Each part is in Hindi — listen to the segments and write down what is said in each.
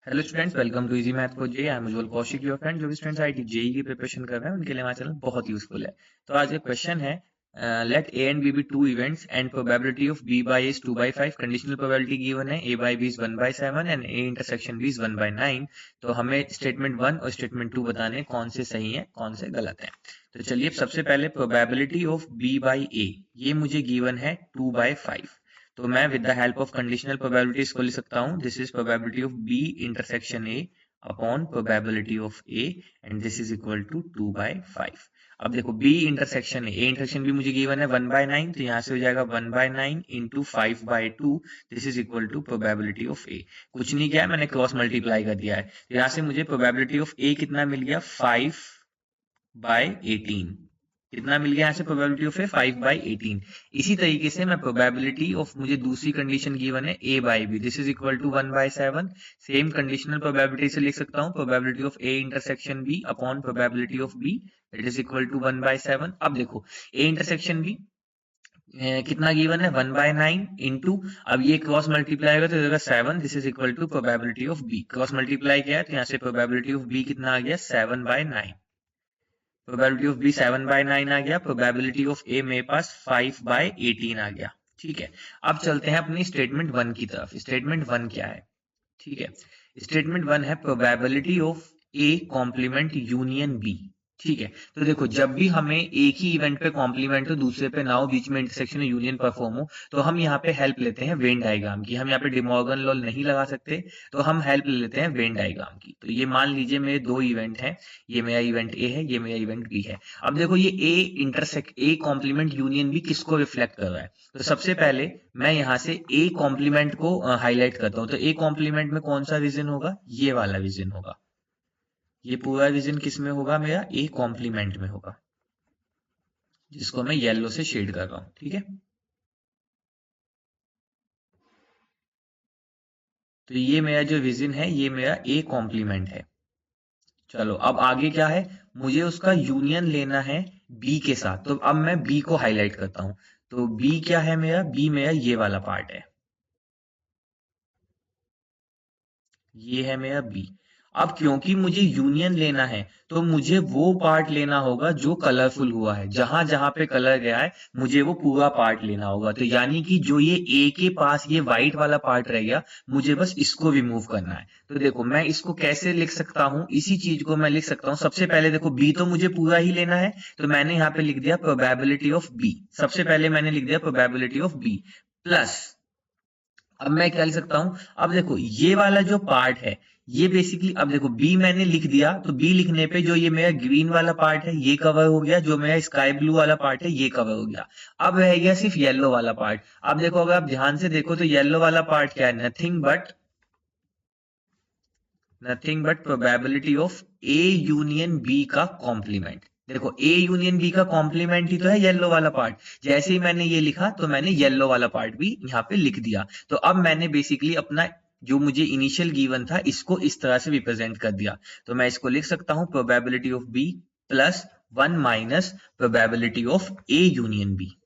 Hello students, welcome to easy math for J. I am Ujjwal Kaushik, your friend. जो भी स्टूडेंट्स आईआईटी जेईई की प्रिपरेशन कर रहे हैं उनके लिए हमारा चैनल बहुत यूजफुल है। तो आज एक क्वेश्चन है, let A and B be two events and probability of B by is 2/5। Conditional probability given है, A by B is 1/7 and A intersection B is 1/9। तो हमें स्टेटमेंट 1 और स्टेटमेंट 2 बताने कौन से सही है कौन से गलत है। तो चलिए, सबसे पहले probability of B by A, ये मुझे गिवन है 2/5। तो मैं with the help of conditional probability इसको लिख सकता हूँ, this is probability of B intersection A upon probability of A, and this is equal to 2/5। अब देखो, B intersection A intersection B मुझे गिवन है 1/9, तो यहाँ से हो जाएगा 1/9 into 5/2, this is equal to probability of A. कुछ नहीं किया है, मैंने क्रॉस मल्टीप्लाई कर दिया है। तो यहाँ से मुझे प्रोबेबिलिटी ऑफ ए कितना मिल गया, 5/18। कितना मिल गया यहाँ से प्रोबेबिलिटी ऑफ ए, 5/18। इसी तरीके से मैं प्रोबेबिलिटी ऑफ, मुझे दूसरी कंडीशन गिवन है A by B, this is equal to 1/7। Same conditional probability से लिख सकता हूँ, probability of A intersection B upon probability of B, that is equal to 1/7। अब देखो, ए इंटरसेक्शन बी कितना गिवन है, 1/9 इंटू, अब ये क्रॉस मल्टीप्लाई होगा तो देगा 7, this is equal to probability of B. Cross multiply किया है तो यहाँ से प्रोबेबिलिटी ऑफ बी कितना आ गया, 7/9। प्रोबेबिलिटी ऑफ बी 7/9 आ गया, प्रोबेबिलिटी ऑफ ए मेरे पास 5/18 आ गया। ठीक है, अब चलते हैं अपनी स्टेटमेंट 1 की तरफ। स्टेटमेंट 1 क्या है? ठीक है, स्टेटमेंट 1 है probability of A complement union B. ठीक है, तो देखो, जब भी हमें एक ही इवेंट पे कॉम्प्लीमेंट हो, दूसरे पे ना हो, बीच में इंटरसेक्शन यूनियन परफॉर्म हो, तो हम यहाँ पे हेल्प लेते हैं वेन डायग्राम की। हम यहाँ पे डिमॉर्गन लॉ नहीं लगा सकते, तो हम हेल्प ले लेते हैं वेन डायग्राम की। तो ये मान लीजिए मेरे दो इवेंट हैं, ये मेरा इवेंट ए है, ये मेरा इवेंट बी है। अब देखो, ये ए कॉम्प्लीमेंट यूनियन बी किसको रिफ्लेक्ट कर रहा है? तो सबसे पहले मैं यहाँ से ए कॉम्प्लीमेंट को हाईलाइट करता हूँ। तो ए कॉम्प्लीमेंट में कौन सा रीजन होगा? ये वाला रीजन होगा। ये पूरा रीजन किस में होगा? मेरा ए कॉम्प्लीमेंट में होगा, जिसको मैं येलो से शेड कर रहा हूं। ठीक है, तो ये मेरा जो रीजन है, ये मेरा ए कॉम्प्लीमेंट है। चलो, अब आगे क्या है, मुझे उसका यूनियन लेना है बी के साथ। तो अब मैं बी को हाईलाइट करता हूं। तो बी क्या है मेरा? बी मेरा ये वाला पार्ट है, ये है मेरा बी। अब क्योंकि मुझे यूनियन लेना है, तो मुझे वो पार्ट लेना होगा जो कलरफुल हुआ है। जहां जहां पे कलर गया है, मुझे वो पूरा पार्ट लेना होगा। तो यानी कि जो ये ए के पास ये व्हाइट वाला पार्ट रह गया, मुझे बस इसको रिमूव करना है। तो देखो, मैं इसको कैसे लिख सकता हूं? इसी चीज को मैं लिख सकता हूं। सबसे पहले देखो, बी तो मुझे पूरा ही लेना है, तो मैंने यहाँ पे लिख दिया प्रोबेबिलिटी ऑफ बी। सबसे पहले मैंने लिख दिया प्रोबेबिलिटी ऑफ बी प्लस, अब मैं क्या लिख सकता हूं? अब देखो, ये वाला जो पार्ट है, ये बेसिकली, अब देखो, बी मैंने लिख दिया, तो बी लिखने पे जो ये मेरा ग्रीन वाला पार्ट है ये कवर हो गया, जो मेरा स्काई ब्लू वाला पार्ट है ये कवर हो गया। अब रह गया सिर्फ येलो वाला पार्ट। अब देखो, अगर आप ध्यान से देखो तो येलो वाला पार्ट क्या है? Nothing but probability of A union B का कॉम्प्लीमेंट। देखो, ए यूनियन बी का कॉम्प्लीमेंट ही तो है येलो वाला पार्ट। जैसे ही मैंने ये लिखा, तो मैंने येलो वाला पार्ट भी यहाँ पे लिख दिया। तो अब मैंने बेसिकली अपना जो मुझे इनिशियल गिवन था, इसको इस तरह से रिप्रेजेंट कर दिया। तो मैं इसको लिख सकता हूं, probability of B plus 1 minus probability of A union B.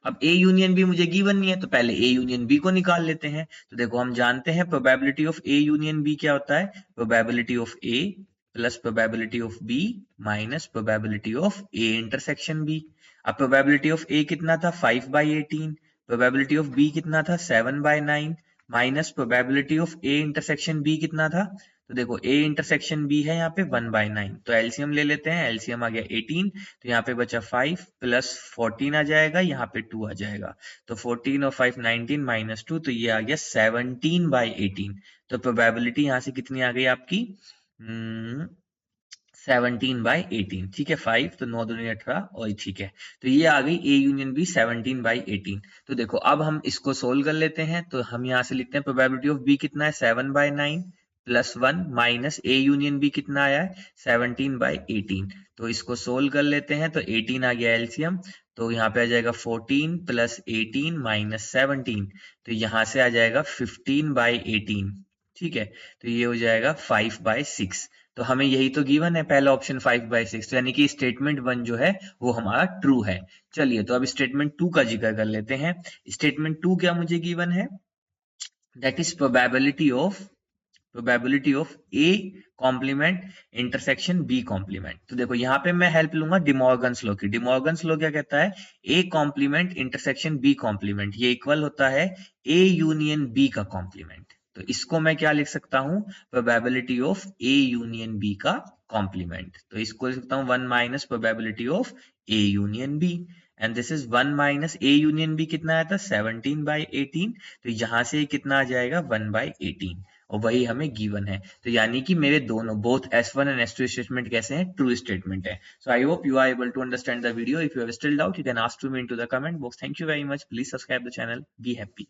अब ए यूनियन बी मुझे गिवन नहीं है, तो पहले ए यूनियन बी को निकाल लेते हैं। तो देखो, हम जानते हैं probability of A union B क्या होता है, probability of A plus probability of B minus probability of A intersection B. अब प्रोबेबिलिटी ऑफ ए कितना था? 5/18। प्रोबेबिलिटी ऑफ बी कितना था? 7/9 minus probability of A intersection B कितना था? तो देखो, ए इंटरसेक्शन बी है यहाँ पे 1/9, तो एलसीएम ले लेते हैं। एलसीएम आ गया 18, तो यहाँ पे बचा 5 प्लस 14 आ जाएगा, यहाँ पे 2 आ जाएगा। तो 14 और 5 19 माइनस 2, तो ये आ गया 17/18। तो प्रोबेबिलिटी यहाँ से कितनी आ गई आपकी? 17/18। ठीक है, 5 तो 9 दूनी 18, और ठीक है, तो ये आ गई ए यूनियन बी 17/18। तो देखो, अब हम इसको सोल्व कर लेते हैं। तो हम यहाँ से लिखते हैं प्रोबेबिलिटी ऑफ बी कितना है? 7/9 plus 1 minus A union B कितना आया है? 17/18। तो इसको सोल्व कर लेते हैं, तो 18 आ गया एलसीएम। तो यहाँ पे आ जाएगा 14 प्लस 18 माइनस 17, तो यहाँ से आ जाएगा 15/18। ठीक है, तो ये हो जाएगा 5/6। तो हमें यही तो गिवन है, पहला ऑप्शन 5/6, तो यानी कि स्टेटमेंट 1 जो है वो हमारा ट्रू है। चलिए, तो अब स्टेटमेंट 2 का जिक्र कर लेते हैं। स्टेटमेंट 2 क्या मुझे गिवन है? That is probability of A complement intersection B complement. तो देखो यहाँ पे मैं हेल्प लूंगा डिमॉर्गन्स लॉ की। डिमॉर्गन्स लॉ क्या कहता है, A complement intersection B complement ये इक्वल होता है ए यूनियन बी का कॉम्प्लीमेंट। तो इसको मैं क्या लिख सकता हूँ, probability of A union B का कॉम्प्लीमेंट। तो इसको लिख सकता हूँ 1 minus probability of A union B, and this is 1 minus A union B कितना आया था 17/18। तो यहां से कितना आ जाएगा 1/18, और वही हमें गिवन है। तो यानी कि मेरे दोनों both S1 and S2 statement कैसे हैं, ट्रू स्टेटमेंट है। So I hope you are able to understand the video. If you have still doubt you can ask to me into the comment box. Thank you very much, please subscribe the channel, be happy.